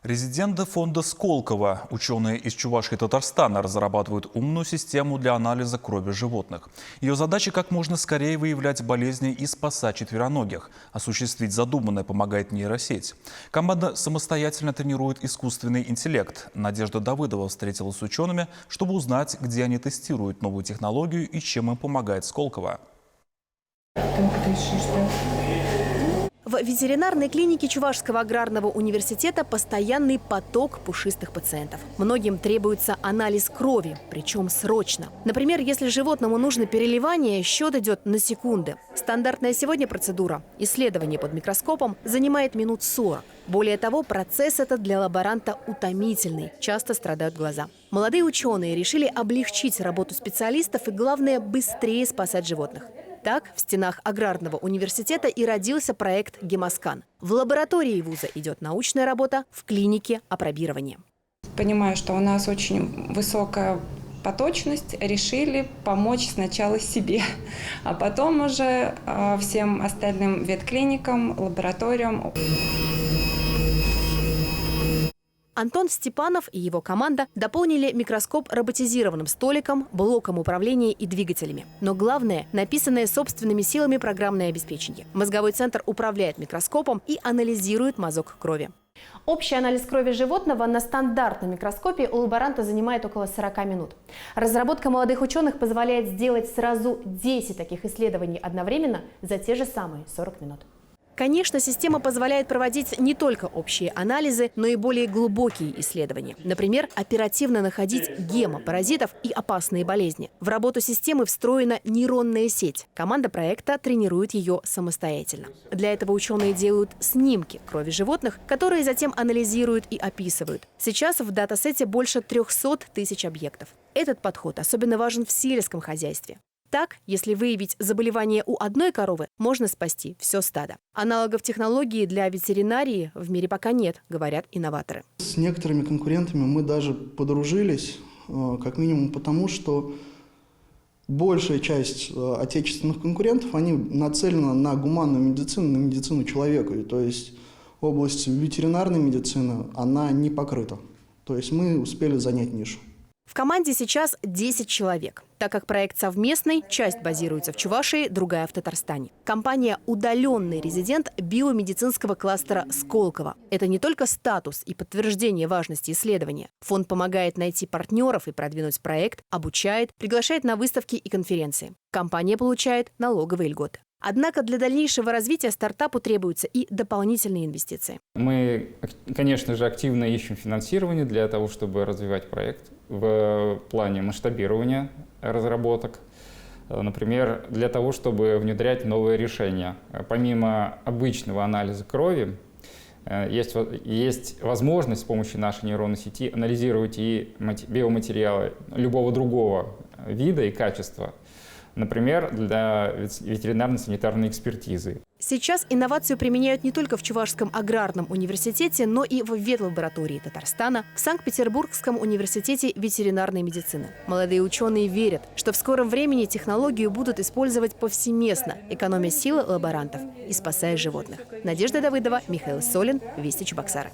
Резиденты фонда Сколково, ученые из Чувашии и Татарстана, разрабатывают умную систему для анализа крови животных. Ее задача – как можно скорее выявлять болезни и спасать четвероногих. Осуществить задуманное помогает нейросеть. Команда самостоятельно тренирует искусственный интеллект. Надежда Давыдова встретилась с учеными, чтобы узнать, где они тестируют новую технологию и чем им помогает Сколково. В ветеринарной клинике Чувашского аграрного университета постоянный поток пушистых пациентов. Многим требуется анализ крови, причем срочно. Например, если животному нужно переливание, счет идет на секунды. Стандартная сегодня процедура – исследование под микроскопом – занимает минут 40. Более того, процесс этот для лаборанта утомительный, часто страдают глаза. Молодые ученые решили облегчить работу специалистов и, главное, быстрее спасать животных. Так, в стенах аграрного университета и родился проект «Гемоскан». В лаборатории вуза идет научная работа, в клинике – апробирование. Понимая, что у нас очень высокая поточность, решили помочь сначала себе, а потом уже всем остальным ветклиникам, лабораториям. Антон Степанов и его команда дополнили микроскоп роботизированным столиком, блоком управления и двигателями. Но главное – написанное собственными силами программное обеспечение. Мозговой центр управляет микроскопом и анализирует мазок крови. Общий анализ крови животного на стандартном микроскопе у лаборанта занимает около 40 минут. Разработка молодых ученых позволяет сделать сразу 10 таких исследований одновременно за те же самые 40 минут. Конечно, система позволяет проводить не только общие анализы, но и более глубокие исследования. Например, оперативно находить гемопаразитов и опасные болезни. В работу системы встроена нейронная сеть. Команда проекта тренирует ее самостоятельно. Для этого ученые делают снимки крови животных, которые затем анализируют и описывают. Сейчас в датасете больше 300 тысяч объектов. Этот подход особенно важен в сельском хозяйстве. Так, если выявить заболевание у одной коровы, можно спасти все стадо. Аналогов технологии для ветеринарии в мире пока нет, говорят инноваторы. С некоторыми конкурентами мы даже подружились, как минимум потому, что большая часть отечественных конкурентов, они нацелены на гуманную медицину, на медицину человека. И, то есть область ветеринарной медицины, она не покрыта. То есть мы успели занять нишу. В команде сейчас 10 человек. Так как проект совместный, часть базируется в Чувашии, другая в Татарстане. Компания – удаленный резидент биомедицинского кластера Сколково. Это не только статус и подтверждение важности исследования. Фонд помогает найти партнеров и продвинуть проект, обучает, приглашает на выставки и конференции. Компания получает налоговые льготы. Однако для дальнейшего развития стартапу требуются и дополнительные инвестиции. Мы, конечно же, активно ищем финансирование для того, чтобы развивать проект в плане масштабирования разработок. Например, для того, чтобы внедрять новые решения. Помимо обычного анализа крови, есть возможность с помощью нашей нейронной сети анализировать и биоматериалы любого другого вида и качества. Например, для ветеринарно-санитарной экспертизы. Сейчас инновацию применяют не только в Чувашском аграрном университете, но и в ветлаборатории Татарстана, в Санкт-Петербургском университете ветеринарной медицины. Молодые ученые верят, что в скором времени технологию будут использовать повсеместно, экономя силы лаборантов и спасая животных. Надежда Давыдова, Михаил Солин, Вести Чебоксары.